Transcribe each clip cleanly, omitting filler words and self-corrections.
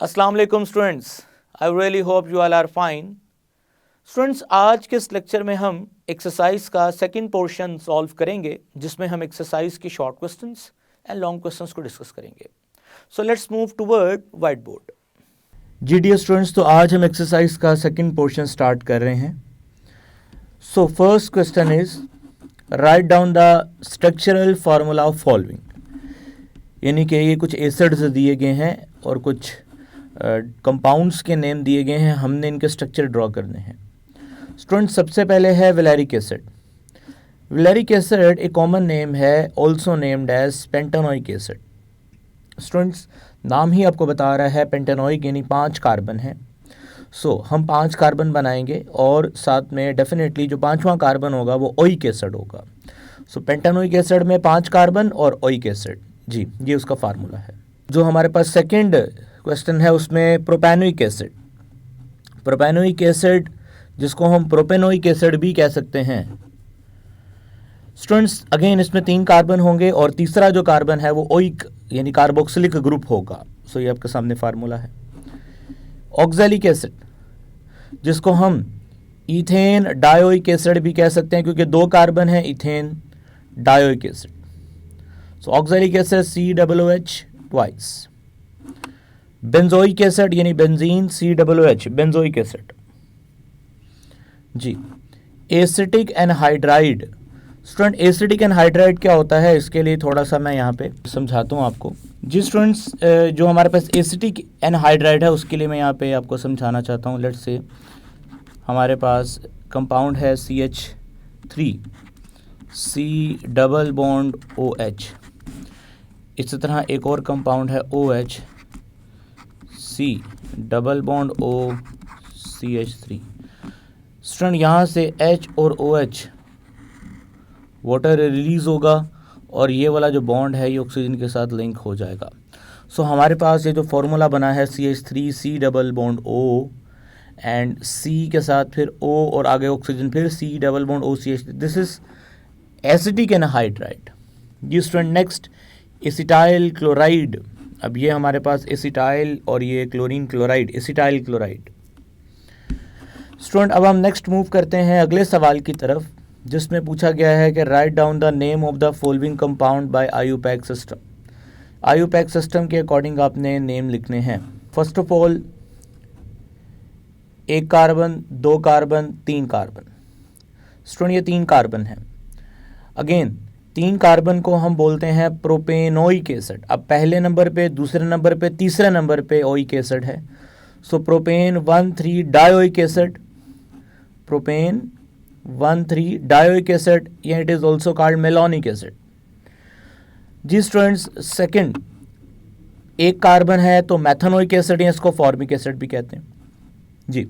अस्सलाम वालेकुम students, I really hope you all are fine. Students, आज के इस लेक्चर में हम एक्सरसाइज का सेकंड पोर्शन सॉल्व करेंगे, जिसमें हम एक्सरसाइज की short questions and long questions को डिस्कस करेंगे। So let's move toward white board. जी डियर स्टूडेंट्स, तो आज हम एक्सरसाइज का सेकंड पोर्शन स्टार्ट कर रहे हैं। So first question is write down the structural formula of following, यानी कि ये कुछ एसिड्स दिए गए हैं और कुछ कंपाउंड्स के नेम दिए गए हैं, हमने इनके स्ट्रक्चर ड्रॉ करने हैं। स्टूडेंट्स, सबसे पहले है वैलेरिक एसिड। वैलेरिक एसिड एक कॉमन नेम है, also named as pentanoic acid. Students, नाम ही आपको बता रहा है पेंटानोइक, यानी 5 कार्बन है। सो हम 5 कार्बन बनाएंगे और साथ में डेफिनेटली जो 5वां कार्बन होगा वो ओइक एसिड होगा। सो पेंटानोइक एसिड में 5 कार्बन और ओइक एसिड, जी ये उसका फार्मूला है। जो हमारे पास सेकंड क्वेश्चन है उसमें प्रोपेनोइक एसिड। प्रोपेनोइक एसिड जिसको हम प्रोपेनोइक एसिड भी कह सकते हैं। स्टूडेंट्स, अगेन इसमें 3 कार्बन होंगे और तीसरा जो कार्बन है वो ओइक यानी कार्बोक्सिलिक ग्रुप होगा। सो ये आपके सामने फार्मूला है। ऑक्सैलिक एसिड जिसको हम इथेन डायोइक एसिड भी कह सकते हैं, क्योंकि 2 कार्बन है, ethane dioic acid. So oxalic acid COOH twice. Benzoic acid यानी बेंजीन COOH बेंजोइक एसिड। जी acetic anhydride. Student, acetic anhydride क्या होता है, इसके लिए थोड़ा सा मैं यहाँ पे समझाता हूँ आपको। जी स्टूडेंट्स, जो हमारे पास एसिटिक एनहाइड्राइड है उसके लिए मैं यहाँ पे आपको समझाना चाहता हूँ। लेट्स से हमारे पास कंपाउंड है CH3 C double bond OH। इसी तरह एक और कंपाउंड है OH C double bond O CH3। Student, यहाँ से H और OH वाटर रिलीज होगा और ये वाला जो बॉन्ड है ये ऑक्सीजन के साथ लिंक हो जाएगा। सो हमारे पास ये जो फॉर्मूला बना है CH3 C double bond O and C के साथ फिर O और आगे ऑक्सीजन फिर C double bond O CH3, this is acetic anhydride. जी स्टूडेंट, नेक्स्ट एसिटाइल क्लोराइड। अब ये हमारे पास एसिटाइल और ये chlorine chloride, acetyl chloride. Student, अब हम नेक्स्ट मूव करते हैं अगले सवाल की तरफ, जिसमें पूछा गया है कि write down the name of the following compound bye IUPAC system. IUPAC system के अकॉर्डिंग आपने नेम लिखने हैं। First of all 1 carbon, 2 carbon, 3 carbon. Student, ये 3 कार्बन है। अगेन 3 कार्बन को हम बोलते हैं प्रोपेनोइक एसिड। अब पहले नंबर पे, दूसरे नंबर पे, तीसरे नंबर पे ओइक एसिड है। So propane 1,3 dioic acid, propane 1,3 dioic acid, या it is also called malonic acid. जी स्टूडेंट्स, सेकंड 1 कार्बन है तो मैथनोइक एसिड, या इसको फॉर्मिक एसिड भी कहते हैं। जी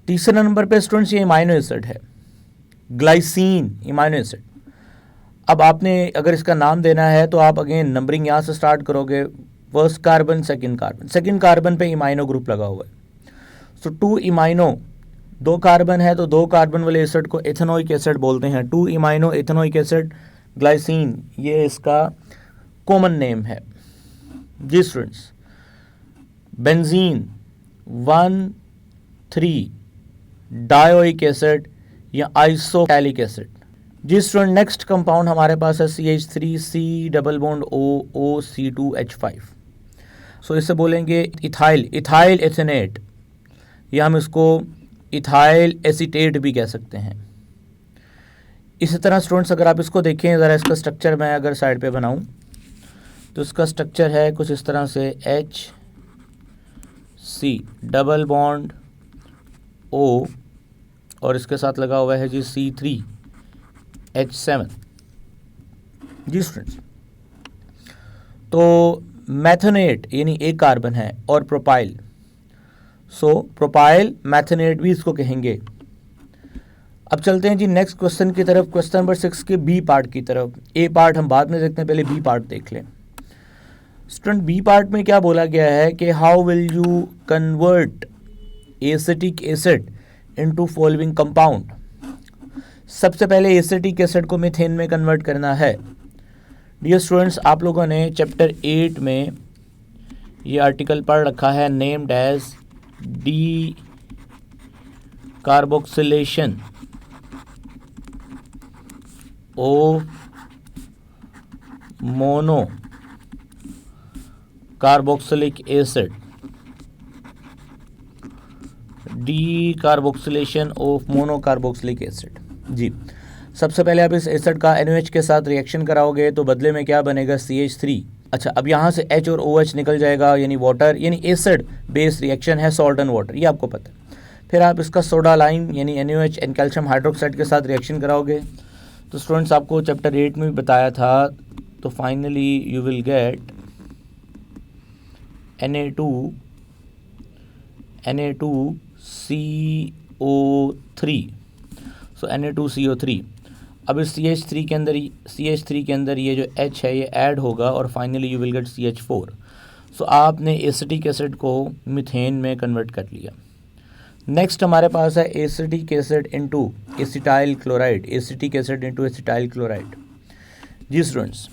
तीसरे नंबर पे स्टूडेंट्स ये इमाइनो एसिड है, ग्लाइसिन इमाइनो एसिड। अब आपने अगर इसका नाम देना है तो आप अगेन नंबरिंग यहाँ से स्टार्ट करोगे, first carbon, second carbon. Second carbon पे इमाइनो ग्रुप लगा हुआ है। सो 2 इमाइनो, 2 कार्बन है तो 2 कार्बन वाले एसिड को एथेनोइक एसिड बोलते हैं। 2 इमाइनो एथेनोइक एसिड ग्लाइसिन, ये इसका कॉमन नेम है। जी स्टूडेंट्स, बेंजीन 1,3 डायोइक एसिड या आइसोटैलिक एसिड। जी स्टूडेंट, नेक्स्ट कंपाउंड हमारे पास है CH3 C double bond O C2H5। सो इसे बोलेंगे इथाइल, इथाइल एथेनेट, या हम इसको इथाइल एसीटेट भी कह सकते हैं। इसी तरह स्टूडेंट्स, अगर आप इसको देखें ज़रा, इसका स्ट्रक्चर मैं अगर साइड पे बनाऊं तो इसका स्ट्रक्चर है कुछ इस तरह से HC डबल बॉन्ड O और इसके साथ लगा हुआ है जी C3H7। जी स्टूडेंट्स, तो मैथनेट यानी 1 कार्बन है और प्रोपाइल, सो प्रोपाइल मैथनेट भी इसको कहेंगे। अब चलते हैं जी नेक्स्ट क्वेश्चन की तरफ, क्वेश्चन नंबर 6 के बी पार्ट की तरफ। ए पार्ट हम बाद में देखते हैं, पहले बी पार्ट देख लें। स्टूडेंट, बी पार्ट में क्या बोला गया है कि how will you convert acetic acid into following compound. सबसे पहले एसिटिक एसिड को मीथेन में कन्वर्ट करना है। डियर स्टूडेंट्स, आप लोगों ने चैप्टर 8 में ये आर्टिकल पढ़ रखा है, named as decarboxylation of monocarboxylic acid, decarboxylation of monocarboxylic acid. जी, सबसे पहले आप इस एसिड का NaOH के साथ रिएक्शन कराओगे तो बदले में क्या बनेगा, CH3। अच्छा, अब यहाँ से H और OH निकल जाएगा, यानी वाटर, यानी एसिड बेस रिएक्शन है, सॉल्ट एंड वाटर, ये आपको पता है। फिर आप इसका सोडा लाइम यानी NaOH एंड कैल्शियम हाइड्रोक्साइड के साथ रिएक्शन कराओगे तो स्टूडेंट्स आपको चैप्टर 8 में भी बताया था, तो finally you will gate Na2CO3, so Na2CO3। अब इस CH3 के अंदर ये जो H है ये ऐड होगा और finally you will get CH4। So आपने एसिटिक एसिड को मीथेन में कन्वर्ट कर लिया। नेक्स्ट हमारे पास है acetic acid into acetyl chloride, acetic acid into acetyl chloride. जी स्टूडेंट्स,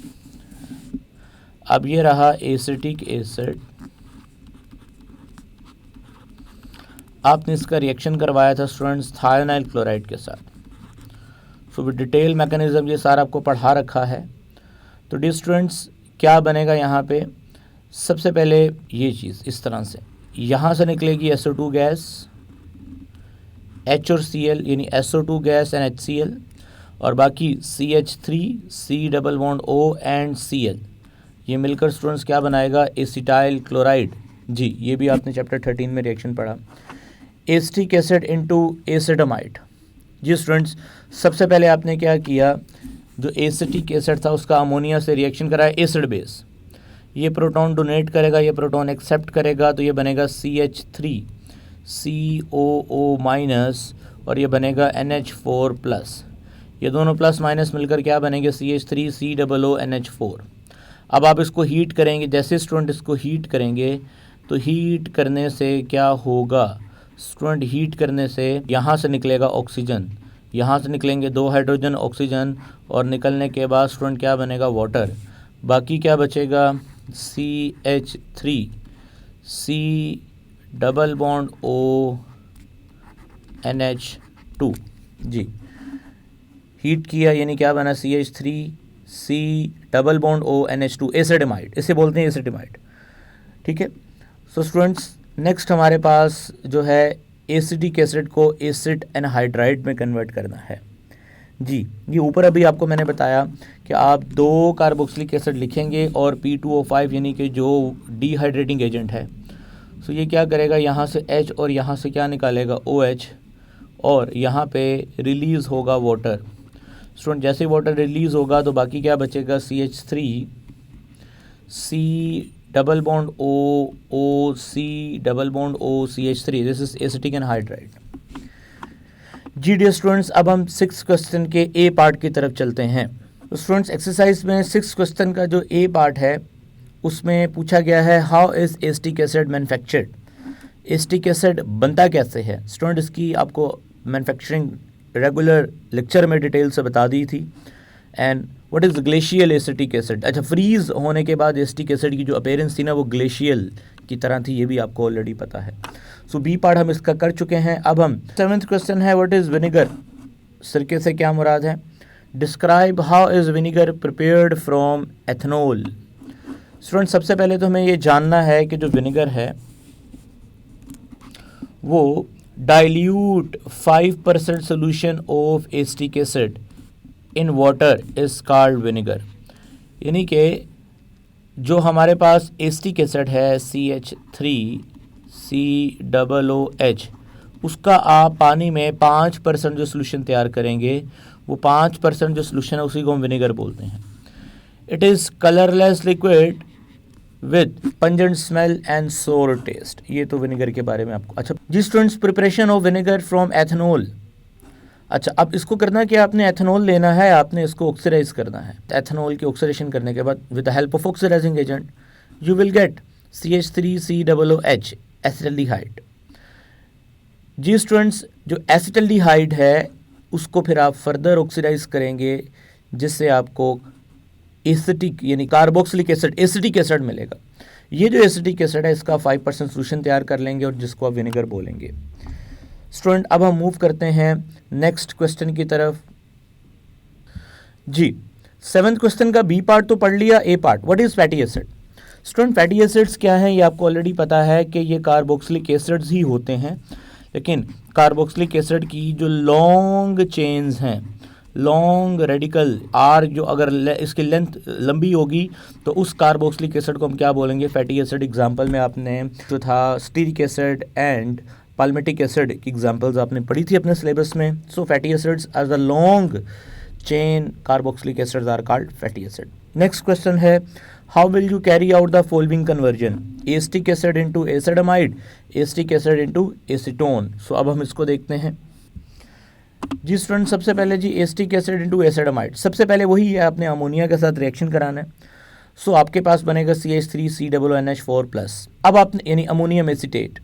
अब ये रहा एसिटिक एसिड, आपने इसका रिएक्शन करवाया था स्टूडेंट्स थायोनाइल क्लोराइड के साथ। सो विद डिटेल मैकेनिज्म ये सारा आपको पढ़ा रखा है। तो डी स्टूडेंट्स, क्या बनेगा यहाँ पे, सबसे पहले ये चीज़ इस तरह से, यहाँ से निकलेगी SO2 गैस, H और Cl यानी SO2 गैस एंड HCl, और बाकी CH3, C double bond O and Cl, ये मिलकर स्टूडेंट्स क्या बनाएगा, एसिटाइल क्लोराइड। जी, ये भी आपने चैप्टर 13 में रिएक्शन पढ़ा। Acetic acid into acetamide. जी स्टूडेंट्स, सबसे पहले आपने क्या किया, जो एसिटिक एसिड था उसका अमोनिया से रिएक्शन कराया, एसिड बेस, ये प्रोटॉन डोनेट करेगा, ये प्रोटॉन एक्सेप्ट करेगा, तो ये बनेगा CH3 COO माइनस और ये बनेगा NH4 प्लस, ये दोनों प्लस माइनस मिलकर क्या बनेंगे, CH3 COONH4। अब आप इसको हीट करेंगे, जैसे स्टूडेंट इसको हीट करेंगे तो हीट करने से क्या होगा स्टूडेंट, हीट करने से यहाँ से निकलेगा ऑक्सीजन, यहाँ से निकलेंगे 2 हाइड्रोजन ऑक्सीजन, और निकलने के बाद स्टूडेंट क्या बनेगा, वाटर। बाकी क्या बचेगा, CH3 C double bond O NH2। जी, हीट किया यानी क्या बना, CH3 C double bond O NH2, एसिडमाइड, इसे बोलते हैं एसिडमाइड। ठीक है। सो स्टूडेंट्स, नेक्स्ट हमारे पास जो है एसिटिक एसिड को एसिड एनहाइड्राइड में कन्वर्ट करना है। जी, ये ऊपर अभी आपको मैंने बताया कि आप 2 कार्बोक्सिलिक एसिड लिखेंगे और P2O5 यानी कि जो डिहाइड्रेटिंग एजेंट है, सो ये क्या करेगा, यहाँ से H और यहाँ से क्या निकालेगा, OH, और यहाँ पे रिलीज़ होगा वाटर। स्टूडेंट, जैसे ही वाटर रिलीज़ होगा तो बाकी क्या बचेगा, CH3 C double bond O C double bond O CH3, this is acetic anhydride. जी डियर स्टूडेंट्स, अब हम 6th क्वेश्चन के A पार्ट की तरफ चलते हैं। तो स्टूडेंट्स, एक्सरसाइज में 6th क्वेश्चन का जो A पार्ट है उसमें पूछा गया है, how is acetic acid manufactured, acetic acid बनता कैसे है। स्टूडेंट, इसकी आपको मैन्युफैक्चरिंग रेगुलर लेक्चर में डिटेल से बता दी थी। And what is glacial acetic acid, अच्छा, फ्रीज होने के बाद एसिटिक एसिड की जो अपीयरेंस थी ना वो ग्लेशियल की तरह थी, ये भी आपको ऑलरेडी पता है। सो बी पार्ट हम इसका कर चुके हैं। अब हम 7th क्वेश्चन है, व्हाट इज़ विनेगर, सिरके से क्या मुराद है। Describe how is vinegar prepared from ethanol. Student, सबसे पहले तो हमें ये जानना है कि जो विनेगर है वो dilute 5% solution of acetic acid in water is called vinegar. यानी कि जो हमारे पास एसिटिक एसिड है CH3 COOH, उसका आप पानी में 5% जो सोल्यूशन तैयार करेंगे, वो 5% जो सोल्यूशन है उसी को हम विनेगर बोलते हैं। It is colourless liquid with pungent smell and sour taste. ये तो विनेगर के बारे में आपको। अच्छा जी students, preparation of vinegar from ethanol. अच्छा, अब इसको करना क्या, आपने एथनॉल लेना है, आपने इसको ऑक्सीडाइज करना है। एथनॉल की ऑक्सीडेशन करने के बाद with the help of oxidizing agent you will get CH3 COOH acetaldehyde. जी स्टूडेंट्स, जो एसिटल्डिहाइड है उसको फिर आप फर्दर ऑक्सीडाइज करेंगे जिससे आपको एसिटिक यानी कार्बोक्सिलिक एसिड एसिटिक एसिड मिलेगा। ये जो एसिटिक एसिड है इसका 5% सोल्यूशन तैयार कर लेंगे और जिसको आप विनेगर बोलेंगे। स्टूडेंट अब हम मूव करते हैं नेक्स्ट क्वेश्चन की तरफ। जी 7th क्वेश्चन का बी पार्ट तो पढ़ लिया, A part what is fatty acid. Student fatty acids क्या हैं ये आपको ऑलरेडी पता है कि ये कार्बोक्सिलिक एसिड्स ही होते हैं, लेकिन कार्बोक्सिलिक एसिड की जो लॉन्ग चेन्स हैं, लॉन्ग रेडिकल आर जो अगर इसकी लेंथ लंबी होगी तो उस कार्बोक्सिलिक एसिड को हम क्या बोलेंगे, फैटी एसिड। एग्जांपल में आपने जो था stearic acid and palmitic acid की एग्जांपल्स आपने पढ़ी थी अपने सिलेबस में। So fatty acids as a long chain carboxylic acids are called fatty acid. Next question है how will you carry out the following conversion, acetic acid into acetamide, acetic acid into acetone. So अब हम इसको देखते हैं। जी student सबसे पहले जी एसिटिक एसिड इनटू एसिडामाइड, सबसे पहले वही है आपने अमोनिया के साथ रिएक्शन कराना है। सो आपके पास बनेगा CH3COONH4+। अब आपने यानी अमोनियम एसीटेट,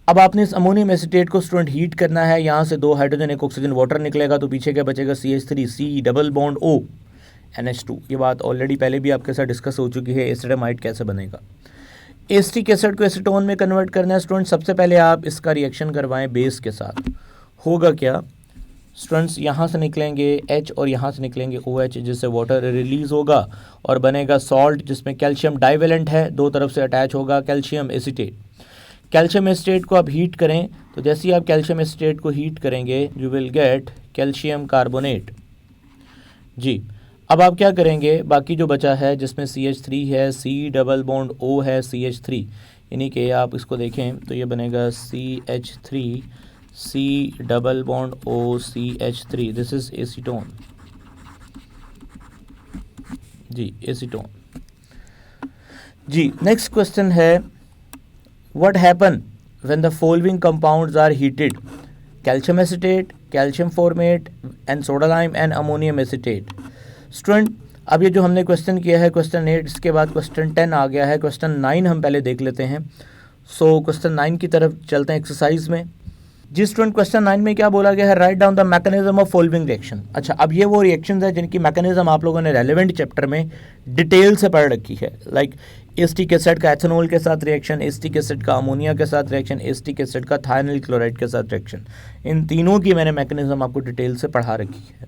अब आपने इस अमोनियम एसीटेट को स्टूडेंट हीट करना है, यहाँ से 2 हाइड्रोजन 1 ऑक्सीजन वाटर निकलेगा तो पीछे क्या बचेगा CH3COONH2। ये बात ऑलरेडी पहले भी आपके साथ डिस्कस हो चुकी है, एसिडामाइड कैसे बनेगा। एसिटिक एसिड को एसीटोन में कन्वर्ट करना है स्टूडेंट, सबसे पहले आप इसका रिएक्शन करवाएं बेस के साथ। होगा क्या स्टूडेंट्स, यहाँ से निकलेंगे H और यहाँ से निकलेंगे OH, जिससे वाटर रिलीज होगा और बनेगा सॉल्ट जिसमें कैल्शियम डाइवेलेंट है, 2 तरफ से अटैच होगा कैल्शियम एसीटेट। कैल्शियम एसीटेट को आप हीट करें तो जैसे ही आप कैल्शियम एसीटेट को हीट करेंगे you will get calcium carbonate. जी अब आप क्या करेंगे, बाकी जो बचा है जिसमें CH3 है, C+O है CH3, यानी कि आप इसको देखें तो ये बनेगा CH3 C+O CH3, this is acetone. जी एसीटोन। जी नेक्स्ट क्वेश्चन है what happen when the following compounds are heated, calcium acetate, calcium formate and soda lime and ammonium acetate. Student अब ये जो हमने क्वेश्चन किया है क्वेश्चन 8, इसके बाद क्वेश्चन 10 आ गया है, क्वेश्चन 9 हम पहले देख लेते हैं। सो क्वेश्चन 9 की तरफ चलते हैं एक्सरसाइज में। जी स्टूडेंट क्वेश्चन 9 में क्या बोला गया है, write down the mechanism of following reaction. अच्छा अब ये वो रिएक्शंस है जिनकी मैकेनिज्म आप लोगों ने रेलेवेंट चैप्टर में डिटेल से पढ़ रखी है, लाइक एसिटिक एसिड का एथेनॉल के साथ रिएक्शन, एसिटिक एसिड का अमोनिया के साथ रिएक्शन, एसिटिक एसिड का थायनिल क्लोराइड के साथ रिएक्शन, इन तीनों की मैंने मैकेनिज्म आपको डिटेल से पढ़ा रखी है।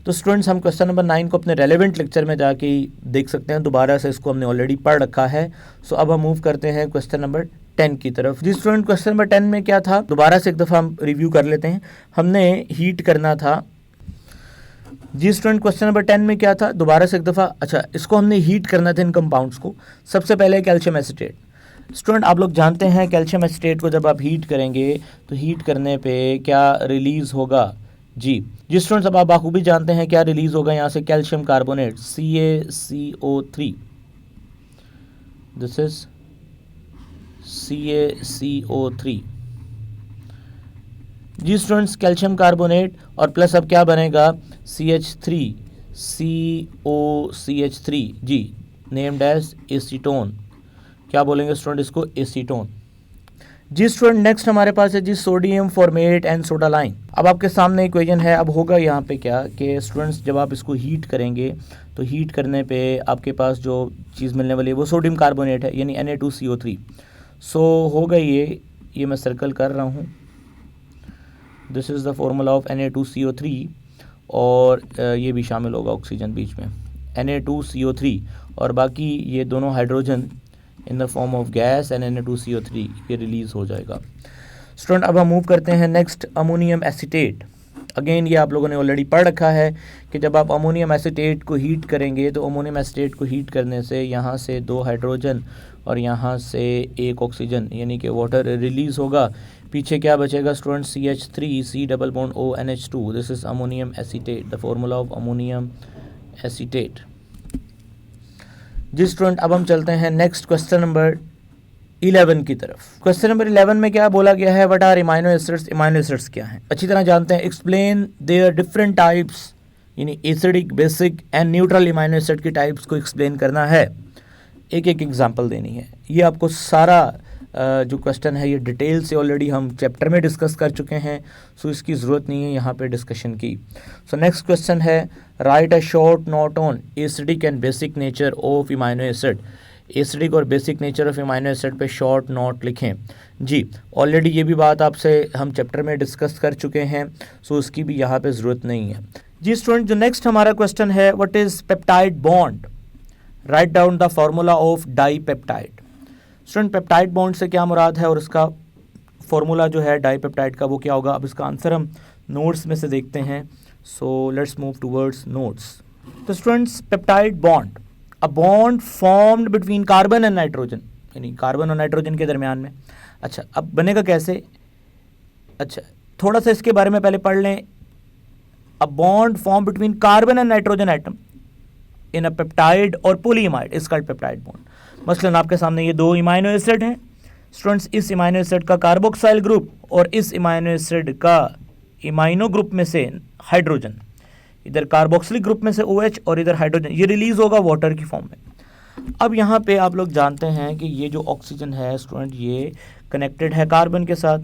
तो स्टूडेंट्स हम क्वेश्चन नंबर 9 को अपने रेलेवेंट लेक्चर में जाके देख सकते हैं, दोबारा से इसको हमने ऑलरेडी पढ़ रखा है। सो अब हम मूव करते हैं क्वेश्चन नंबर 10 की तरफ। जी स्टूडेंट क्वेश्चन नंबर 10 में क्या था, दोबारा से एक दफ़ा हम रिव्यू कर लेते हैं। हमने हीट करना था। जी स्टूडेंट क्वेश्चन नंबर 10 में क्या था, दोबारा से एक दफ़ा, अच्छा इसको हमने हीट करना था इन कंपाउंड्स को। सबसे पहले कैल्शियम एसीटेट। स्टूडेंट आप लोग जानते हैं कैल्शियम एसीटेट को जब आप हीट करेंगे तो हीट करने पे क्या रिलीज़ होगा। जी स्टूडेंट्स अब आप बाखूबी जानते हैं क्या रिलीज़ होगा, यहाँ से calcium carbonate CaCO3, this is CaCO3। जी स्टूडेंट्स कैल्शियम कार्बोनेट और प्लस अब क्या बनेगा CH3COCH3, जी नेम्ड एज एसीटोन। क्या बोलेंगे स्टूडेंट इसको, एसीटोन। जी स्टूडेंट नेक्स्ट हमारे पास है जी sodium formate and soda lime. अब आपके सामने इक्वेशन है। अब होगा यहाँ पे क्या कि स्टूडेंट्स जब आप इसको हीट करेंगे तो हीट करने पे आपके पास जो चीज़ मिलने वाली है वो सोडियम कार्बोनेट है, यानी Na2CO3। सो होगा ये मैं सर्कल कर रहा हूँ, this is the formula of Na2CO3 और ये भी शामिल होगा ऑक्सीजन बीच में, Na2CO3 और बाकी ये दोनों hydrogen in the form of gas and Na2CO3 ये रिलीज़ हो जाएगा। स्टूडेंट अब हम मूव करते हैं नेक्स्ट अमोनियम एसीटेट। अगेन ये आप लोगों ने ऑलरेडी पढ़ रखा है कि जब आप अमोनियम एसीटेट को हीट करेंगे तो अमोनियम एसीटेट को हीट करने से यहाँ से 2 हाइड्रोजन और यहाँ से 1 ऑक्सीजन यानी कि वाटर रिलीज़ होगा। पीछे क्या बचेगा student CH3C+ONH2, this is ammonium acetate, the formula of ammonium acetate. जी स्टूडेंट अब हम चलते हैं नेक्स्ट क्वेश्चन नंबर 11 की तरफ। क्वेश्चन नंबर 11 में क्या बोला गया है, what are amino acids. Amino acids क्या हैं अच्छी तरह जानते हैं। एक्सप्लेन देयर डिफरेंट टाइप्स, यानी acidic, basic and neutral amino acid की टाइप्स को एक्सप्लेन करना है, एक एक एग्जांपल देनी है। ये आपको सारा जो क्वेश्चन है ये डिटेल से ऑलरेडी हम चैप्टर में डिस्कस कर चुके हैं, सो इसकी ज़रूरत नहीं है यहाँ पे डिस्कशन की। सो नेक्स्ट क्वेश्चन है write a short note on acidic and basic nature of amino acid. Acidic और basic nature of amino acid पे शॉर्ट नोट लिखें। जी, ऑलरेडी ये भी बात आपसे हम चैप्टर में डिस्कस कर चुके हैं, सो उसकी भी यहाँ पे ज़रूरत नहीं है। जी स्टूडेंट, जो नेक्स्ट हमारा क्वेश्चन है, what is peptide bond, write down the formula of dipeptide. Student, peptide bond से क्या मुराद है और उसका फार्मूला जो है डाईपेप्टाइड का वो क्या होगा। अब इसका आंसर हम नोट्स में से देखते हैं। So let's move towards notes. तो students, peptide bond, a bond formed between carbon and nitrogen, यानी कार्बन और नाइट्रोजन के दरमियान में। अच्छा, अब बनेगा कैसे। अच्छा, थोड़ा सा इसके बारे में पहले पढ़ लें। A bond form between carbon and nitrogen atom in a peptide और पॉलीइमाइड इज कॉल्ड पेप्टाइड बॉन्ड। मसलन आपके सामने ये दो इमाइनो एसिड हैं स्टूडेंट्स, इस इमाइनो एसिड का कार्बोक्साइल ग्रुप और इस इमाइनो एसिड का इमाइनो ग्रुप में से हाइड्रोजन, इधर कार्बोक्सिलिक ग्रुप में से OH और इधर हाइड्रोजन, ये रिलीज होगा वाटर की फॉर्म में। अब यहाँ पे आप लोग जानते हैं कि ये जो ऑक्सीजन है स्टूडेंट, ये कनेक्टेड है कार्बन के साथ।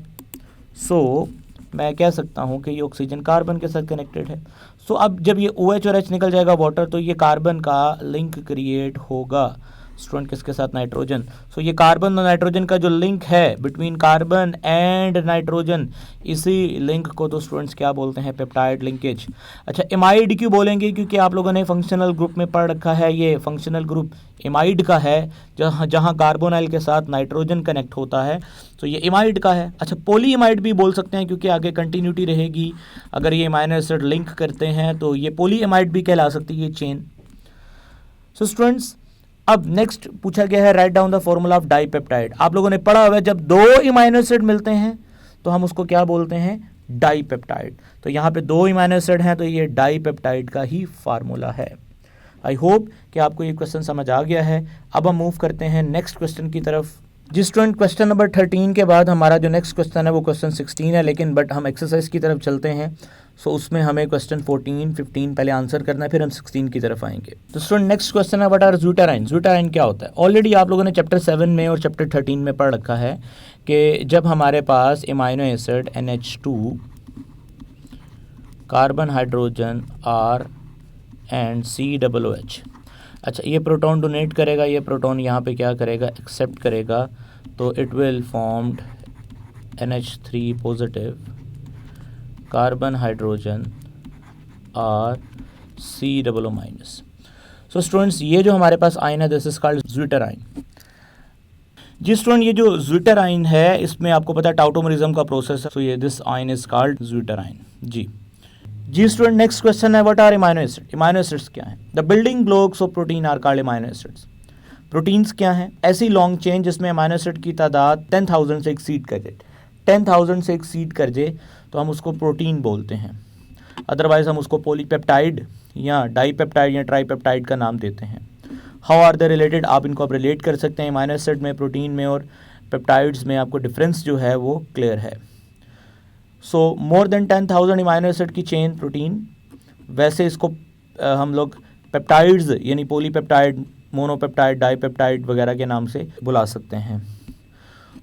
सो मैं कह सकता हूँ कि ये ऑक्सीजन कार्बन के साथ कनेक्टेड है। सो अब जब ये OH और H निकल जाएगा वाटर, तो ये कार्बन का लिंक क्रिएट होगा स्टूडेंट किसके साथ, नाइट्रोजन। सो ये कार्बन और नाइट्रोजन का जो लिंक है बिटवीन कार्बन एंड नाइट्रोजन, इसी लिंक को तो स्टूडेंट्स क्या बोलते हैं, पेप्टाइड लिंकेज। अच्छा, इमाइड क्यों बोलेंगे, क्योंकि आप लोगों ने फंक्शनल ग्रुप में पढ़ रखा है, ये फंक्शनल ग्रुप इमाइड का है, जहाँ कार्बोनाइल के साथ नाइट्रोजन कनेक्ट होता है, तो ये इमाइड का है। अच्छा, पॉली इमाइड भी बोल सकते हैं क्योंकि आगे कंटिन्यूटी रहेगी, अगर ये अमाइनो एसिड लिंक करते हैं तो ये पॉली इमाइड भी कहला सकती है चेन। सो स्टूडेंट्स, अब नेक्स्ट पूछा गया है write down the formula of dipeptide. आप लोगों ने पढ़ा हुआ है जब दो इमाइनो एसिड मिलते हैं तो हम उसको क्या बोलते हैं, डाईपेप्टाइड। तो यहाँ पे दो इमाइनो एसिड हैं तो ये डाईपेप्टाइड का ही फार्मूला है। आई होप कि आपको ये क्वेश्चन समझ आ गया है। अब हम मूव करते हैं नेक्स्ट क्वेश्चन की तरफ। जी स्टूडेंट, क्वेश्चन नंबर 13 के बाद हमारा जो नेक्स्ट क्वेश्चन है वो क्वेश्चन 16 है, लेकिन बट हम एक्सरसाइज की तरफ चलते हैं। सो उसमें हमें क्वेश्चन 14, 15 पहले आंसर करना है, फिर हम 16 की तरफ आएंगे। तो स्टूडेंट, नेक्स्ट क्वेश्चन है व्हाट आर ज़्यूटाराइन। ज़्यूटाराइन क्या होता है। ऑलरेडी आप लोगों ने चैप्टर 7 में और चैप्टर 13 में पढ़ रखा है कि जब हमारे पास amino acid NH2, carbon, hydrogen R and COOH, अच्छा ये प्रोटॉन डोनेट करेगा, ये प्रोटॉन यहाँ पे क्या करेगा, एक्सेप्ट करेगा, तो it will formed NH3 positive, carbon, hydrogen R COO minus. So students, ये जो हमारे पास आयन है दिस इज कॉल्ड ज़्यूटाराइन। जी स्टूडेंट, ये जो ज़्यूटाराइन है इसमें आपको पता है टाउटोमरिज्म का प्रोसेस है, सो ये this ion is called zwitterion. जी स्टूडेंट, नेक्स्ट क्वेश्चन है what are amino acid. Amino acids क्या हैं। The building blocks of protein are called amino acids. Proteins क्या हैं, ऐसी लॉन्ग चेन जिसमें अमाइनो एसिड की तादाद 10,000 से एक्सीड कर जाए। 10,000 से एक्सीड कर जाए तो हम उसको प्रोटीन बोलते हैं, अदरवाइज हम उसको पॉलीपेप्टाइड या डाईपेप्टाइड या ट्राईपेप्टाइड का नाम देते हैं। हाउ आर दे रिलेटेड, आप इनको आप रिलेट कर सकते हैं। अमाइनो एसिड में, प्रोटीन में और पेप्टाइड्स में आपको डिफरेंस जो है वो क्लियर है। सो मोर देन 10,000 इमाइनो एसिड की चेन प्रोटीन, वैसे इसको हम लोग पेप्टाइड्स यानी पॉलीपेप्टाइड, मोनोपेप्टाइड, डाईपेप्टाइड वगैरह के नाम से बुला सकते हैं।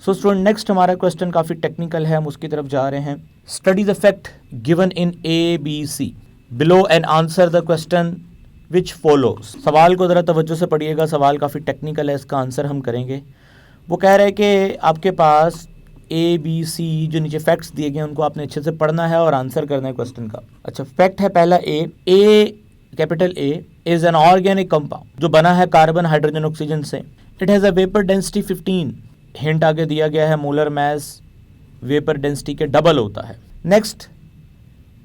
सो स्टूडेंट, नेक्स्ट हमारा क्वेश्चन काफ़ी टेक्निकल है, हम उसकी तरफ जा रहे हैं। Study the fact given in ABC below and answer the question which follows. सवाल को ज़रा तवज्जो से पढ़िएगा, सवाल काफ़ी टेक्निकल है, इसका आंसर हम करेंगे। वो कह रहे हैं कि आपके पास ABC जो नीचे फैक्ट्स दिए गए हैं उनको आपने अच्छे से पढ़ना है और आंसर करना है क्वेश्चन का। अच्छा, फैक्ट है पहला A, capital A is an organic compound जो बना है कार्बन, हाइड्रोजन, ऑक्सीजन से। It has a vapour density 15, hint आगे दिया गया है मोलर मास वेपर डेंसिटी के डबल होता है। नेक्स्ट,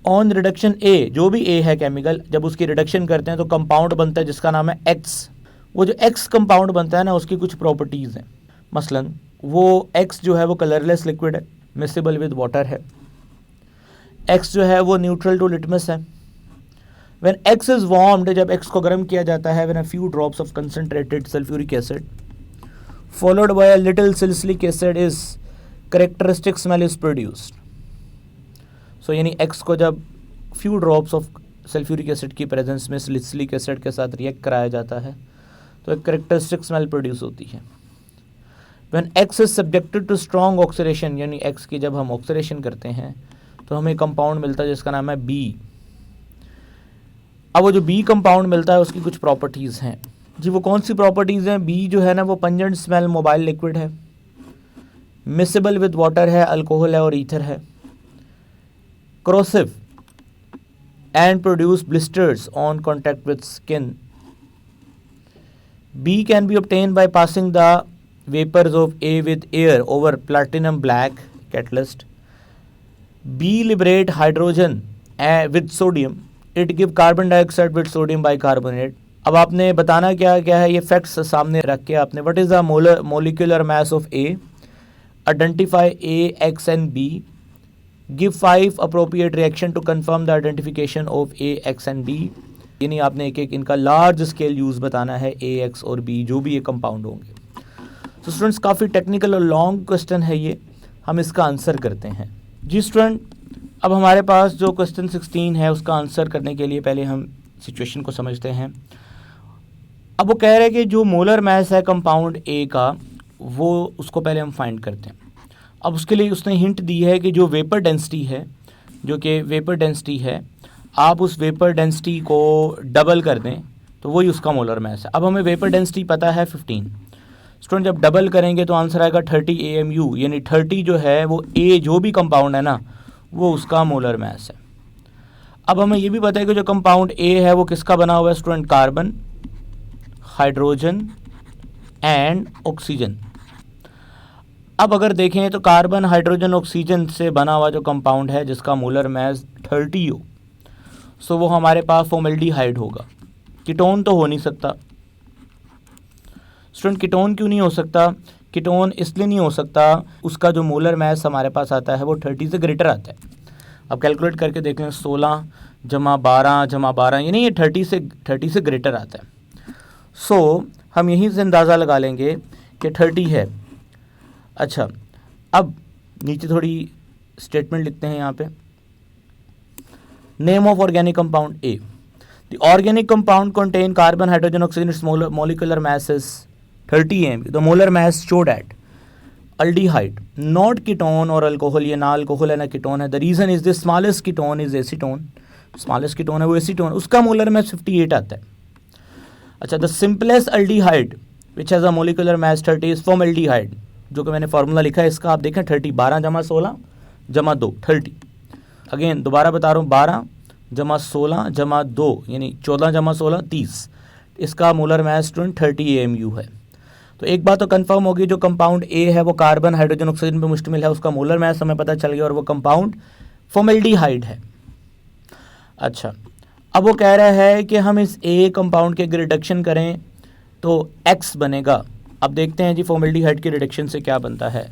ऑन रिडक्शन A, जो भी A है केमिकल, जब उसकी रिडक्शन करते हैं तो कंपाउंड बनता है जिसका नाम है X। वो जो X कंपाउंड बनता है ना, उसकी कुछ प्रॉपर्टीज़ हैं। मसलन वो X जो है वो कलरलेस लिक्विड है, मिक्सेबल विद वाटर है। X जो है वो न्यूट्रल टू लिटमस है। व्हेन X इज वार्म्ड, जब X को गर्म किया जाता है, when a few drops of concentrated sulphuric acid followed by a little salicylic acid is characteristic smell is produced. So यानी X को जब few drops of sulphuric acid की प्रेजेंस में सैलिसिलिक एसिड के साथ रिएक्ट कराया जाता है तो एक कैरेक्टरिस्टिक स्मेल प्रोड्यूस होती है। When X is subjected to strong oxidation, यानी X की जब हम ऑक्सीडेशन करते हैं तो हमें कंपाउंड मिलता है जिसका नाम है B। अब वो जो B कंपाउंड मिलता है उसकी कुछ प्रॉपर्टीज़ हैं। जी वो कौन सी प्रॉपर्टीज़ हैं? बी जो है ना वो पंजेंट स्मेल, मोबाइल लिक्विड है, मिसेबल विद वाटर है, अल्कोहल है और ईथर है, corrosive and produce blisters on contact with skin. B can be obtained by passing the vapors of A with air over platinum black catalyst. B liberate hydrogen with sodium. It give carbon dioxide with sodium bicarbonate. अब आपने बताना क्या क्या है, ये facts सामने रख के आपने what is the molecular mass of A, identify A, X and B, give 5 appropriate reaction to confirm the identification of A, X and B. यानी आपने एक एक इनका लार्ज स्केल यूज़ बताना है, ए, एक्स और बी जो भी ये कंपाउंड होंगे। तो स्टूडेंट्स काफ़ी टेक्निकल और लॉन्ग क्वेश्चन है ये, हम इसका आंसर करते हैं। जी स्टूडेंट, अब हमारे पास जो क्वेश्चन 16 है उसका आंसर करने के लिए पहले हम सिचुएशन को समझते हैं। अब वो कह रहे हैं कि जो मोलर मास है कंपाउंड ए का, वो उसको पहले हम फाइंड करते हैं। अब उसके लिए उसने हिंट दी है कि जो वेपर डेंसिटी है, जो कि वेपर डेंसिटी है, आप उस वेपर डेंसिटी को डबल कर दें तो वही उसका मोलर मास है। अब हमें वेपर डेंसिटी पता है 15। स्टूडेंट जब डबल करेंगे तो आंसर आएगा 30 AMU, यानी 30 जो है वो ए जो भी कंपाउंड है ना वो उसका मोलर मास है। अब हमें ये भी पता है कि जो कंपाउंड ए है वो किसका बना हुआ है student? Carbon, hydrogen and oxygen. अब अगर देखें तो कार्बन, हाइड्रोजन, ऑक्सीजन से बना हुआ जो कंपाउंड है जिसका मोलर मास 30 हो, सो वो हमारे पास फॉर्मल्डिहाइड होगा। कीटोन तो हो नहीं सकता। स्टूडेंट कीटोन क्यों नहीं हो सकता? कीटोन इसलिए नहीं हो सकता, उसका जो मोलर मास हमारे पास आता है वो 30 से ग्रेटर आता है। अब कैलकुलेट करके देख लें, 16 जमा 12 जमा 12, यानी ये 30 से ग्रेटर आता है। सो हम यहीं से अंदाज़ा लगा लेंगे कि 30 है। अच्छा, अब नीचे थोड़ी स्टेटमेंट लिखते हैं यहाँ पे। Name of organic compound A, the organic compound contain carbon, hydrogen, oxygen, its molecular mass is 30 AMU, the molar mass showed at aldehyde, not ketone और अल्कोहल, ये ना अल्कोहल है ना कीटोन है। The reason is the smallest ketone is acetone, smallest ketone है वो acetone, उसका molar mass 58 आता है। अच्छा, the simplest aldehyde which has a molecular mass 30 is formaldehyde, जो कि मैंने फार्मूला लिखा है इसका, आप देखें 30, 12 जमा 16 जमा 2, 30। अगेन दोबारा बता रहा हूँ, 12 जमा 16 जमा 2 यानी 14 जमा 16 30, इसका मोलर मास स्टूडेंट 30 AMU है। तो एक बात तो कंफर्म होगी, जो कंपाउंड ए है वो कार्बन, हाइड्रोजन, ऑक्सीजन पे मुश्तमिल है, उसका मोलर मास हमें पता चल गया और वो कंपाउंड फॉर्मल्डिहाइड है। अच्छा, अब वो कह रहा है कि हम इस ए कंपाउंड के रिडक्शन करें तो एक्स बनेगा। अब देखते हैं जी फॉर्मल्डिहाइड के रिडक्शन से क्या बनता है।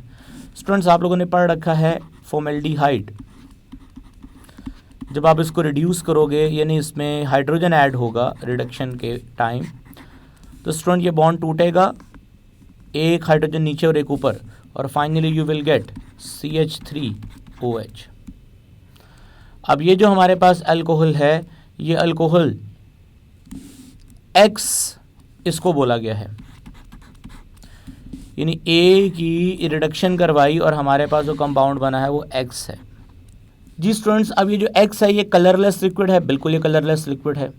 स्टूडेंट्स आप लोगों ने पढ़ रखा है फॉर्मल्डिहाइड, जब आप इसको रिड्यूस करोगे यानी इसमें हाइड्रोजन ऐड होगा रिडक्शन के टाइम, तो स्टूडेंट ये बॉन्ड टूटेगा, एक हाइड्रोजन नीचे और एक ऊपर, और finally you will gate CH3OH। अब ये जो हमारे पास अल्कोहल है, ये अल्कोहल X इसको बोला गया है, यानी ए की रिडक्शन करवाई और हमारे पास जो कंपाउंड बना है वो X है। जी स्टूडेंट्स, अब ये जो X है ये कलरलेस लिक्विड है, बिल्कुल ये कलरलेस लिक्विड है।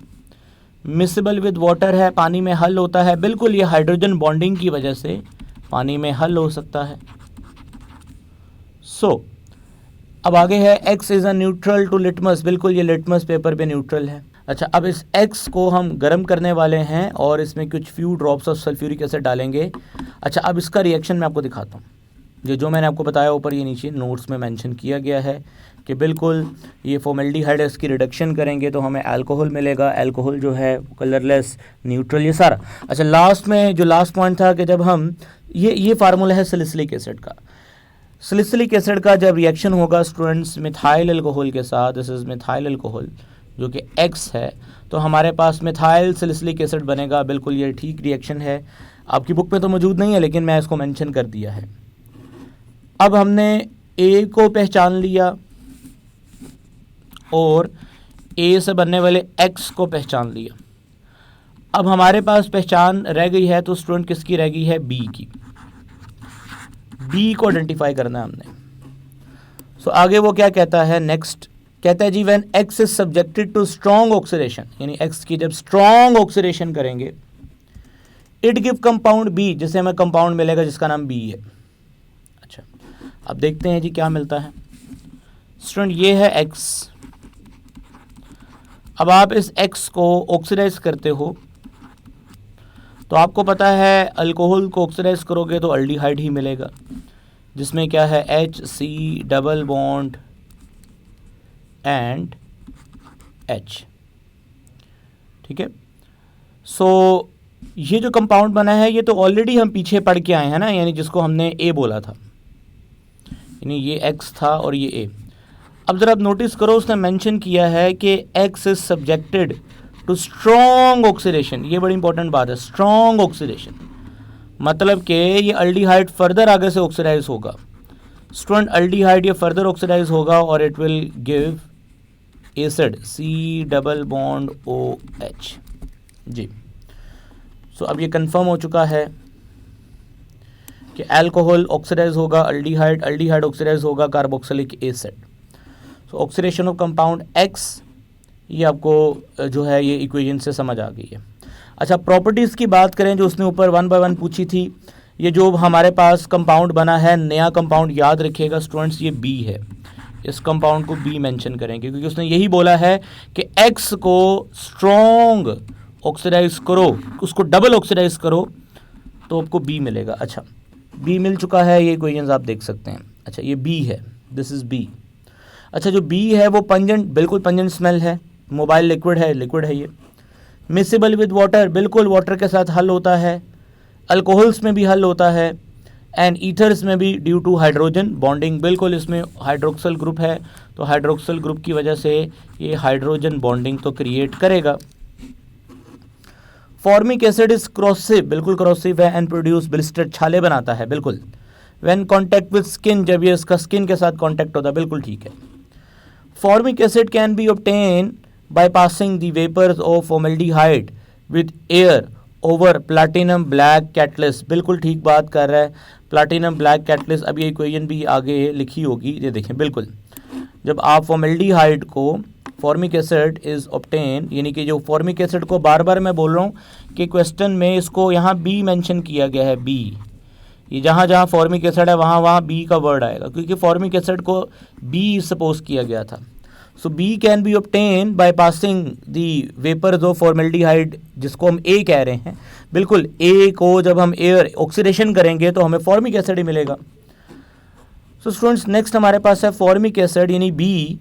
मिसेबल विद वाटर है, पानी में हल होता है, बिल्कुल ये हाइड्रोजन बॉन्डिंग की वजह से पानी में हल हो सकता है। सो अब आगे है X is a neutral to litmus, बिल्कुल ये लिटमस पेपर पे न्यूट्रल है। अच्छा, अब इस X को हम गर्म करने वाले हैं और इसमें कुछ few drops of sulphuric acid डालेंगे। अच्छा, अब इसका रिएक्शन मैं आपको दिखाता हूँ। जो मैंने आपको बताया ऊपर ये नीचे नोट्स में मेंशन किया गया है कि बिल्कुल ये फॉर्मल्डिहाइड इसकी रिडक्शन करेंगे तो हमें अल्कोहल मिलेगा। अल्कोहल जो है कलरलेस, न्यूट्रल, ये सारा। अच्छा, लास्ट में जो लास्ट पॉइंट था कि जब हम ये फार्मूला है सैलिसिलिक एसिड का। सैलिसिलिक एसिड का जब रिएक्शन होगा स्टूडेंट्स मिथाइल अल्कोहल के साथ, दिस इज़ मिथाइल अल्कोहल जो कि X है, तो हमारे पास मिथाइल सैलिसिलिक एसिड बनेगा। बिल्कुल ये ठीक रिएक्शन है, आपकी बुक में तो मौजूद नहीं है लेकिन मैं इसको मेंशन कर दिया है। अब हमने A को पहचान लिया और A से बनने वाले X को पहचान लिया। अब हमारे पास पहचान रह गई है, तो स्टूडेंट किसकी रह गई है? B की। B को आइडेंटिफाई करना है हमने। सो आगे वो क्या कहता है नेक्स्ट, कहता है जी when X is subjected to strong oxidation, यानी X की जब स्ट्रॉन्ग ऑक्सीडेशन करेंगे इट गिव कंपाउंड बी, जिससे हमें कंपाउंड मिलेगा जिसका नाम बी है। अच्छा, अब देखते हैं जी क्या मिलता है। स्टूडेंट ये है एक्स, अब आप इस एक्स को ऑक्सीडाइज करते हो तो आपको पता है अल्कोहल को ऑक्सीडाइज करोगे तो अल्डिहाइड ही मिलेगा, जिसमें क्या है H C double bond and H. ठीक है, सो ये जो कंपाउंड बना है ये तो ऑलरेडी हम पीछे पढ़ के आए हैं ना, यानी जिसको हमने ए बोला था, यानी ये एक्स था और ये ए। अब जरा आप नोटिस करो, उसने मेंशन किया है कि X is subjected to strong oxidation. ये बड़ी इंपॉर्टेंट बात है, स्ट्रॉन्ग ऑक्सीडेशन, मतलब कि ये अल्डिहाइड फर्दर आगे से ऑक्सीडाइज होगा। स्टूडेंट अल्डिहाइड ये फर्दर ऑक्सीडाइज होगा और it will give acid C double bond O H. जी, सो अब ये कंफर्म हो चुका है कि अल्कोहल ऑक्सीडाइज होगा अल्डिहाइड, अल्डिहाइड ऑक्सीडाइज होगा carboxylic acid. So oxidation of compound X, ये आपको जो है ये इक्वेशन से समझ आ गई है। अच्छा, प्रॉपर्टीज़ की बात करें जो उसने ऊपर 1 by 1 पूछी थी, ये जो हमारे पास कंपाउंड बना है, नया कंपाउंड, याद रखिएगा स्टूडेंट्स ये बी है। इस कंपाउंड को बी मेंशन करेंगे क्योंकि उसने यही बोला है कि एक्स को स्ट्रॉन्ग ऑक्सीडाइज करो, उसको डबल ऑक्सीडाइज करो तो आपको बी मिलेगा। अच्छा, बी मिल चुका है, ये इक्वेशंस आप देख सकते हैं। अच्छा, ये बी है, दिस इज़ बी। अच्छा, जो बी है वो पंजेंट, बिल्कुल पंजेंट स्मेल है, मोबाइल लिक्विड है, लिक्विड है ये। मिसिबल विद वाटर, बिल्कुल वाटर के साथ हल होता है, अल्कोहल्स में भी हल होता है, एंड ईथर्स में भी ड्यू टू हाइड्रोजन बॉन्डिंग, बिल्कुल इसमें हाइड्रोक्सल ग्रुप है तो हाइड्रोक्सल ग्रुप की वजह से ये हाइड्रोजन बॉन्डिंग तो क्रिएट करेगा। फॉर्मिक एसिड इज क्रॉसिव, बिल्कुल क्रॉसिव है, एंड प्रोड्यूस ब्लिस्टर, छाले बनाता है, बिल्कुल। व्हेन कांटेक्ट विद स्किन, जब ये इसका स्किन के साथ कांटेक्ट होता है, बिल्कुल ठीक है। Formic acid can be obtain by passing the vapours of formaldehyde with air over platinum black catalyst, बिल्कुल ठीक बात कर रहा है, प्लैटिनम ब्लैक कैटलिस्ट। अब ये इक्वेशन भी आगे लिखी होगी, ये देखें, बिल्कुल जब आप फॉर्मल्डिहाइड को फॉर्मिक एसिड इज ऑब्टेन, यानी कि जो फॉर्मिक एसिड को बार बार मैं बोल रहा हूँ कि क्वेश्चन में इसको यहाँ बी मेंशन किया गया है, बी, ये जहाँ जहाँ फॉर्मिक एसिड है वहाँ वहाँ बी का वर्ड आएगा क्योंकि फॉर्मिक एसिड को बी सपोज किया गया था। So B can be obtain by passing the vapours of formaldehyde, जिसको हम ए कह रहे हैं, बिल्कुल ए को जब हम एयर ऑक्सीडेशन करेंगे तो हमें फॉर्मिक एसिड ही मिलेगा। सो स्टूडेंट्स, नेक्स्ट हमारे पास है फॉर्मिक एसिड, यानी बी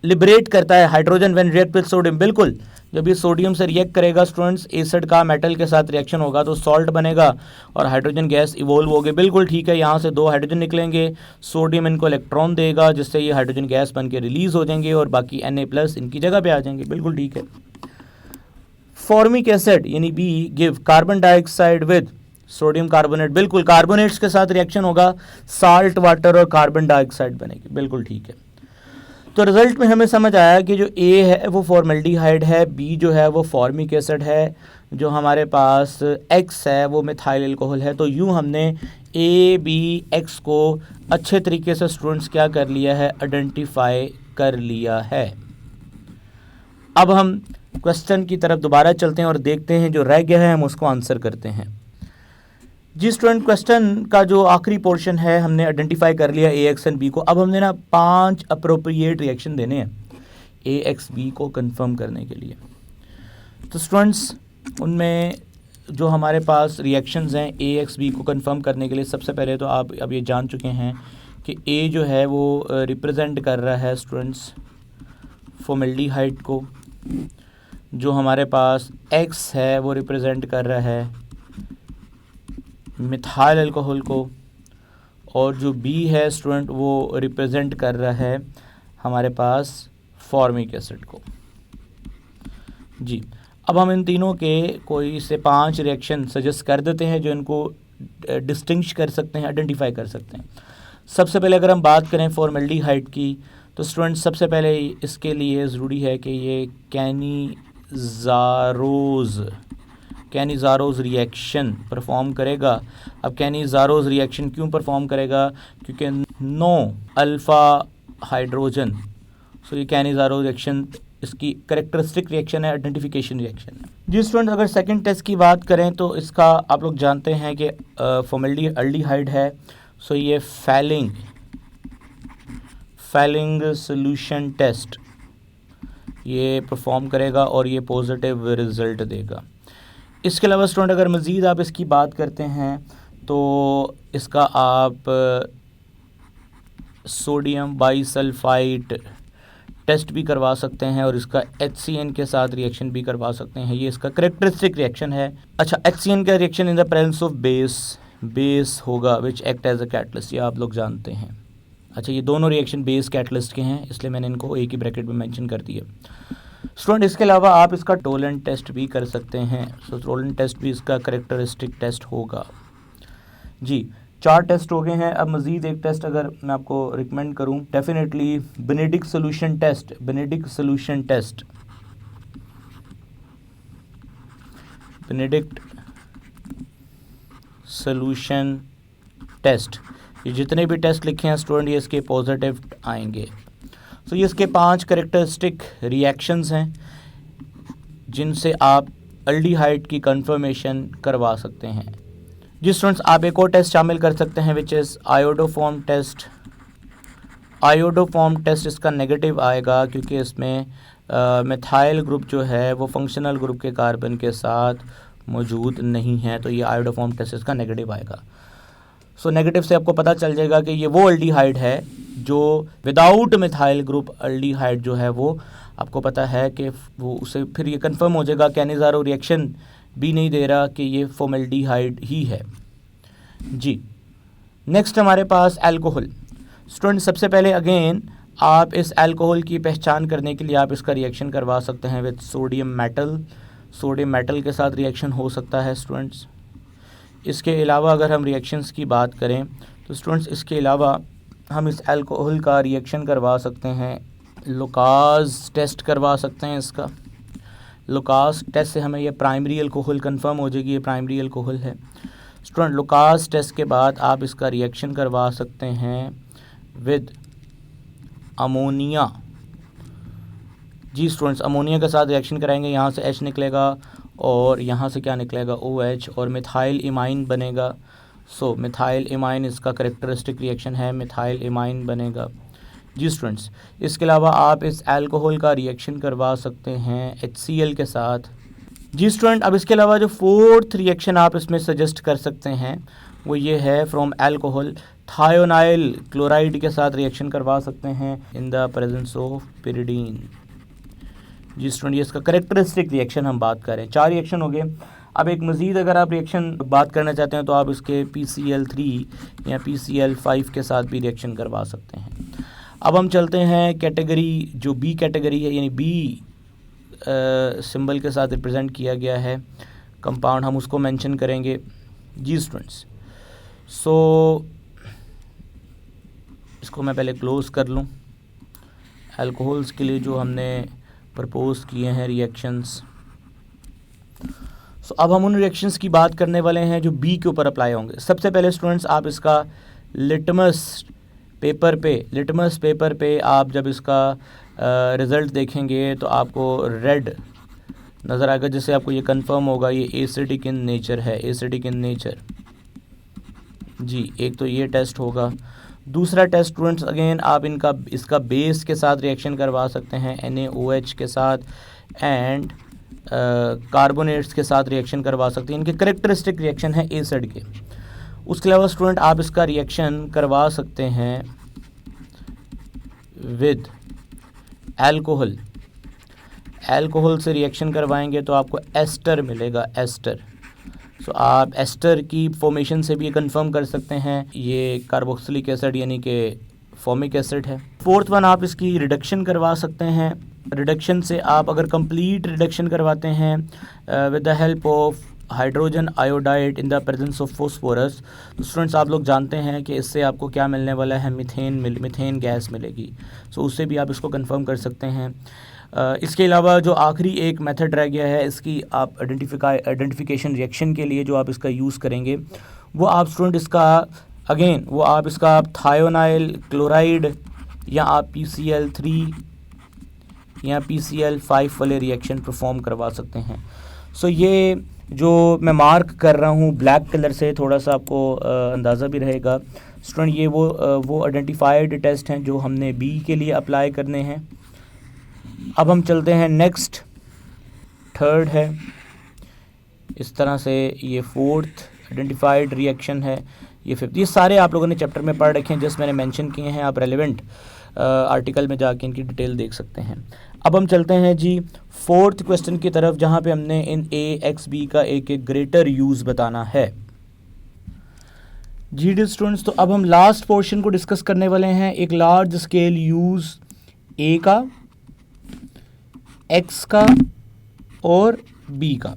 लिबरेट करता है hydrogen when react with sodium, बिल्कुल जब ये सोडियम से रिएक्ट करेगा स्टूडेंट्स, एसिड का मेटल के साथ रिएक्शन होगा तो सॉल्ट बनेगा और हाइड्रोजन गैस इवोल्व होगी, बिल्कुल ठीक है। यहाँ से 2 हाइड्रोजन निकलेंगे, सोडियम इनको इलेक्ट्रॉन देगा जिससे ये हाइड्रोजन गैस बन के रिलीज हो जाएंगे और बाकी Na+ इनकी जगह पे आ जाएंगे, बिल्कुल ठीक है। फॉर्मिक एसिड यानी B give carbon dioxide with sodium carbonate, बिल्कुल कार्बोनेट्स के साथ रिएक्शन होगा, साल्ट वाटर और कार्बन डाइऑक्साइड बनेगी, बिल्कुल ठीक है। तो रिजल्ट में हमें समझ आया कि जो ए है वो फॉर्मल्डिहाइड है, बी जो है वो फॉर्मिक एसिड है, जो हमारे पास एक्स है वो मिथाइल अल्कोहल है। तो यूँ हमने ए बी एक्स को अच्छे तरीके से स्टूडेंट्स क्या कर लिया है, आइडेंटिफाई कर लिया है। अब हम क्वेश्चन की तरफ दोबारा चलते हैं और देखते हैं जो रह गया है हम उसको आंसर करते हैं। जी स्टूडेंट, क्वेश्चन का जो आखिरी पोर्शन है हमने आइडेंटिफाई कर लिया ए एक्स एंड बी को। अब हमने ना 5 अप्रोप्रिएट रिएक्शन देने हैं ए एक्स बी को कंफर्म करने के लिए। तो स्टूडेंट्स, उनमें जो हमारे पास रिएक्शंस हैं ए एक्स बी को कंफर्म करने के लिए, सबसे पहले तो आप अब ये जान चुके हैं कि ए जो है वो रिप्रेजेंट कर रहा है स्टूडेंट्स फॉर्मल्डिहाइड को, जो हमारे पास एक्स है वो रिप्रेजेंट कर रहा है मिथाइल अल्कोहल को, और जो बी है स्टूडेंट वो रिप्रेजेंट कर रहा है हमारे पास फॉर्मिक एसिड को। जी, अब हम इन तीनों के कोई से 5 रिएक्शन सजेस्ट कर देते हैं जो इनको डिस्टिंग्विश कर सकते हैं, आइडेंटिफाई कर सकते हैं। सबसे पहले अगर हम बात करें फॉर्मल्डिहाइड की, तो स्टूडेंट सबसे पहले इसके लिए ज़रूरी है कि ये कैनिज़ारोज़ रिएक्शन परफॉर्म करेगा। अब कैनिज़ारोज़ रिएक्शन क्यों परफॉर्म करेगा, क्योंकि नो अल्फ़ा हाइड्रोजन, सो ये कैनिज़ारोज़ रिएक्शन इसकी करेक्टरिस्टिक रिएक्शन है, आइडेंटिफिकेशन रिएक्शन है। जी स्टूडेंट, अगर सेकंड टेस्ट की बात करें तो इसका आप लोग जानते हैं कि फॉर्मल्डिहाइड है, सो ये फैलिंग सोल्यूशन टेस्ट ये परफॉर्म करेगा और ये पॉजिटिव रिज़ल्ट देगा। इसके अलावा स्टूडेंट अगर मज़ीद आप इसकी बात करते हैं तो इसका आप सोडियम बाईसल्फाइड टेस्ट भी करवा सकते हैं और इसका HCN के साथ रिएक्शन भी करवा सकते हैं। ये इसका करेक्टरिस्टिक रिएक्शन है। अच्छा, HCN का reaction in the presence of base होगा which act as a catalyst, ये आप लोग जानते हैं। अच्छा, ये दोनों रिएक्शन बेस कैटलिस्ट के हैं, इसलिए मैंने इनको एक ही ब्रैकेट में मेंशन कर दिया। स्टूडेंट इसके अलावा आप इसका टोलेंट टेस्ट भी कर सकते हैं। सो टोलेंट टेस्ट भी इसका करेक्टरिस्टिक टेस्ट होगा। जी, 4 टेस्ट हो गए हैं। अब मज़ीद एक टेस्ट अगर मैं आपको रिकमेंड करूं, डेफिनेटली बेनेडिक्ट सोल्यूशन टेस्ट, ये जितने भी टेस्ट लिखे हैं स्टूडेंट ये इसके पॉजिटिव आएंगे। सो ये इसके 5 करेक्टरिस्टिक रिएक्शंस हैं जिनसे आप एल्डिहाइड की कंफर्मेशन करवा सकते हैं। जी स्टूडेंट्स, आप एक और टेस्ट शामिल कर सकते हैं which is iodoform test. Iodoform test इसका नेगेटिव आएगा क्योंकि इसमें मिथाइल ग्रुप जो है वो फंक्शनल ग्रुप के कार्बन के साथ मौजूद नहीं है, तो ये आयोडोफॉर्म टेस्ट इसका नेगेटिव आएगा। सो नेगेटिव से आपको पता चल जाएगा कि ये वो एल्डिहाइड है जो विदाउट मिथाइल ग्रुप एल्डिहाइड जो है वो आपको पता है कि वो उसे फिर ये कंफर्म हो जाएगा कि एनिज़ारो रिएक्शन भी नहीं दे रहा कि ये फॉर्मल्डिहाइड ही है। जी, नेक्स्ट हमारे पास अल्कोहल। स्टूडेंट सबसे पहले अगेन आप इस अल्कोहल की पहचान करने के लिए आप इसका रिएक्शन करवा सकते हैं विद सोडियम मेटल के साथ रिएक्शन हो सकता है स्टूडेंट्स। इसके अलावा अगर हम रिएक्शंस की बात करें तो स्टूडेंट्स इसके अलावा हम इस अल्कोहल का रिएक्शन करवा सकते हैं, लुकास टेस्ट करवा सकते हैं। इसका लुकास टेस्ट से हमें ये प्राइमरी अल्कोहल कंफर्म हो जाएगी, ये प्राइमरी अल्कोहल है। स्टूडेंट लुकास टेस्ट के बाद आप इसका रिएक्शन करवा सकते हैं विद अमोनिया। जी स्टूडेंट्स, अमोनिया के साथ रिएक्शन कराएंगे, यहाँ से H निकलेगा और यहाँ से क्या निकलेगा OH और मिथाइल इमाइन बनेगा। सो मिथाइल इमाइन इसका करेक्टरिस्टिक रिएक्शन है, मिथाइल इमाइन बनेगा। जी स्टूडेंट्स, इसके अलावा आप इस अल्कोहल का रिएक्शन करवा सकते हैं HCl के साथ। जी स्टूडेंट, अब इसके अलावा जो 4th रिएक्शन आप इसमें सजेस्ट कर सकते हैं वो ये है फ्रॉम अल्कोहल थायोनाइल क्लोराइड के साथ रिएक्शन करवा सकते हैं in the presence of pyridine. जी स्टूडेंट, ये इसका करेक्टरिस्टिक रिएक्शन हम बात करें। 4 रिएक्शन हो गए। अब एक मज़ीद अगर आप रिएक्शन बात करना चाहते हैं तो आप इसके PCl3 या PCl5 के साथ भी रिएक्शन करवा सकते हैं। अब हम चलते हैं कैटेगरी जो B कैटेगरी है, यानी B सिंबल के साथ रिप्रेजेंट किया गया है कंपाउंड, हम उसको मेंशन करेंगे। जी स्टूडेंट्स, सो इसको मैं पहले क्लोज कर लूँ। अल्कोहल्स के लिए जो हमने प्रपोज किए हैं रिएक्शंस, सो अब हम उन रिएक्शंस की बात करने वाले हैं जो B के ऊपर अप्लाई होंगे। सबसे पहले स्टूडेंट्स आप इसका लिटमस पेपर पे आप जब इसका रिज़ल्ट देखेंगे तो आपको रेड नज़र आएगा, जिससे आपको ये कंफर्म होगा ये एसिडिक इन नेचर है, एसिडिक इन नेचर। जी, एक तो ये टेस्ट होगा। दूसरा टेस्ट स्टूडेंट्स अगेन आप इसका बेस के साथ रिएक्शन करवा सकते हैं, NaOH के साथ एंड कार्बोनेट्स के साथ रिएक्शन करवा सकते हैं। इनके करेक्टरिस्टिक रिएक्शन है एसिड के। उसके अलावा स्टूडेंट आप इसका रिएक्शन करवा सकते हैं विद अल्कोहल से रिएक्शन करवाएंगे तो आपको एस्टर मिलेगा, एस्टर। सो आप एस्टर की फॉर्मेशन से भी ये कंफर्म कर सकते हैं ये कार्बोक्सिलिक एसिड यानी कि फॉर्मिक एसिड है। 4th वन आप इसकी रिडक्शन करवा सकते हैं। रिडक्शन से आप अगर कंप्लीट रिडक्शन करवाते हैं with the help of hydrogen iodide in the presence of phosphorus, तो स्टूडेंट्स आप लोग जानते हैं कि इससे आपको क्या मिलने वाला है, मीथेन गैस मिलेगी। सो उससे भी आप इसको कंफर्म कर सकते हैं। इसके अलावा जो आखिरी एक मेथड रह गया है इसकी आप आइडेंटिफिकेशन रिएक्शन के लिए जो आप इसका यूज़ करेंगे वो आप स्टूडेंट इसका थायोनाइल क्लोराइड या आप PCl3 या PCl5 वाले रिएक्शन परफॉर्म करवा सकते हैं। सो ये जो मैं मार्क कर रहा हूँ ब्लैक कलर से, थोड़ा सा आपको अंदाज़ा भी रहेगा स्टूडेंट, ये वो आइडेंटिफाइड टेस्ट हैं जो हमने बी के लिए अप्लाई करने हैं। अब हम चलते हैं नेक्स्ट, थर्ड है, इस तरह से ये फोर्थ आइडेंटिफाइड रिएक्शन है, ये फिफ्थ। ये सारे आप लोगों ने चैप्टर में पढ़ रखे हैं, जस्ट मैंने मेंशन किए हैं, आप रेलेवेंट आर्टिकल में जाके इनकी डिटेल देख सकते हैं। अब हम चलते हैं जी फोर्थ क्वेश्चन की तरफ, जहाँ पे हमने इन AXB का एक एक ग्रेटर यूज़ बताना है। जी डी स्टूडेंट्स, तो अब हम लास्ट पोर्शन को डिस्कस करने वाले हैं, एक लार्ज स्केल यूज़ A का, X का और B का।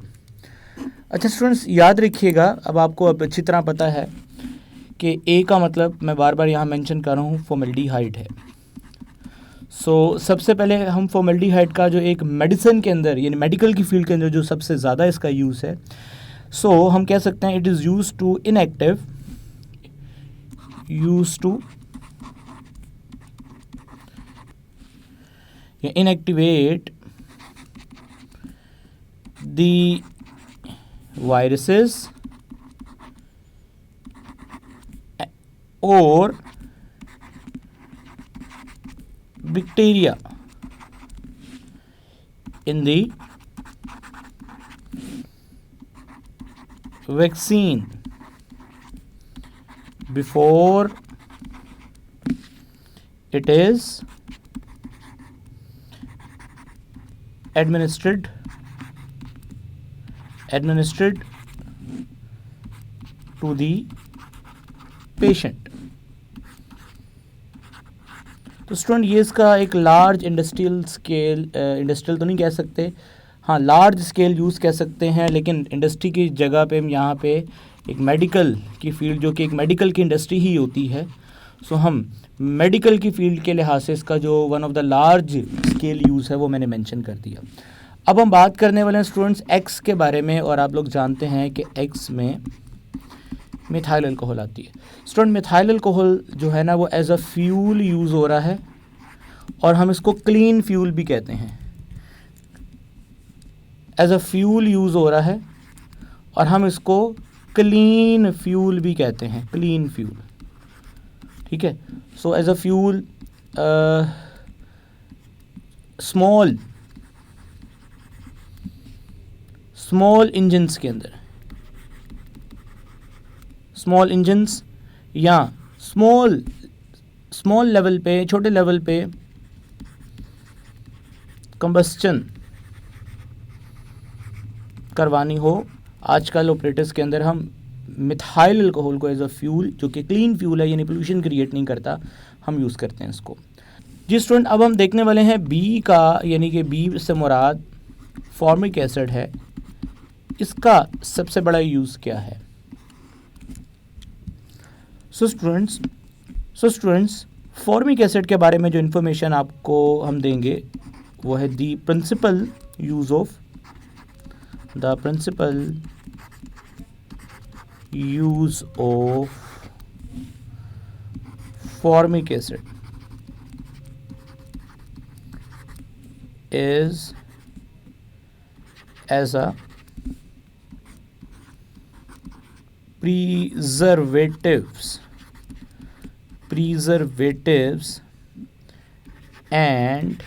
अच्छा स्टूडेंट्स याद रखिएगा, अब आपको अब अच्छी तरह पता है कि A का मतलब मैं बार बार यहाँ मेंशन कर रहा हूँ फॉर्मल्डिहाइड है। सो सबसे पहले हम फॉर्मल्डिहाइड का जो एक मेडिसिन के अंदर यानी मेडिकल की फील्ड के अंदर जो सबसे ज़्यादा इसका यूज़ है, सो हम कह सकते हैं it is use to inactivate the viruses or bacteria in the vaccine before it is administered to the patient। तो स्टूडेंट ये इसका एक लार्ज इंडस्ट्रियल तो नहीं कह सकते, हाँ लार्ज स्केल यूज़ कह सकते हैं, लेकिन इंडस्ट्री की जगह पे हम यहाँ पे एक मेडिकल की फील्ड, जो कि एक मेडिकल की इंडस्ट्री ही होती है, सो हम मेडिकल की फील्ड के लिहाज से इसका जो one of the large scale use है वो मैंने मेंशन कर दिया। अब हम बात करने वाले हैं स्टूडेंट्स एक्स के बारे में, और आप लोग जानते हैं कि एक्स में मिथाइल अल्कोहल आती है। स्टूडेंट मिथाइल अल्कोहल जो है ना वो एज अ फ्यूल यूज़ हो रहा है, और हम इसको क्लीन फ्यूल भी कहते हैं। एज अ फ्यूल यूज़ हो रहा है और हम इसको क्लीन फ्यूल भी कहते हैं, क्लीन फ्यूल, ठीक है। So as a fuel small engines के अंदर, स्मॉल इंजन्स या स्मॉल लेवल पे, छोटे लेवल पे कंबस्चन करवानी हो, आजकल ऑपरेटर्स के अंदर हम मिथाइल अल्कोहल को एज अ फ्यूल, जो कि क्लीन फ्यूल है यानी पोल्यूशन क्रिएट नहीं करता, हम यूज़ करते हैं इसको। जी स्टूडेंट, अब हम देखने वाले हैं बी का, यानी कि बी से मुराद फॉर्मिक एसिड है। इसका सबसे बड़ा यूज़ क्या है? सो स्टूडेंट्स फॉर्मिक एसिड के बारे में जो इन्फॉर्मेशन आपको हम देंगे वो है the principal use of formic acid is as a preservatives and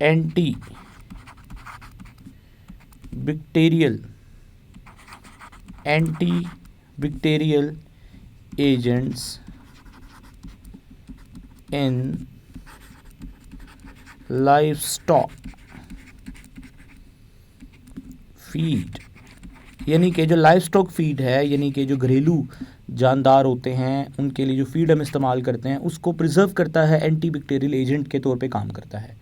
antibacterial agents in livestock feed, यानी कि जो लाइवस्टॉक फीड है, यानी कि जो घरेलू जानदार होते हैं उनके लिए जो फीड हम इस्तेमाल करते हैं उसको प्रिजर्व करता है, एंटी बैक्टीरियल एजेंट के तौर पे काम करता है।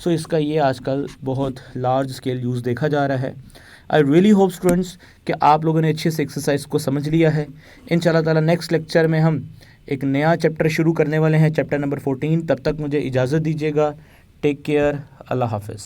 सो इसका ये आजकल बहुत लार्ज स्केल यूज़ देखा जा रहा है। आई रियली होप स्टूडेंट्स कि आप लोगों ने अच्छे से एक्सरसाइज को समझ लिया है। इंशाल्लाह ताला नेक्स्ट लेक्चर में हम एक नया चैप्टर शुरू करने वाले हैं, चैप्टर नंबर 14। तब तक मुझे इजाज़त दीजिएगा। टेक केयर, अल्लाह हाफिज़।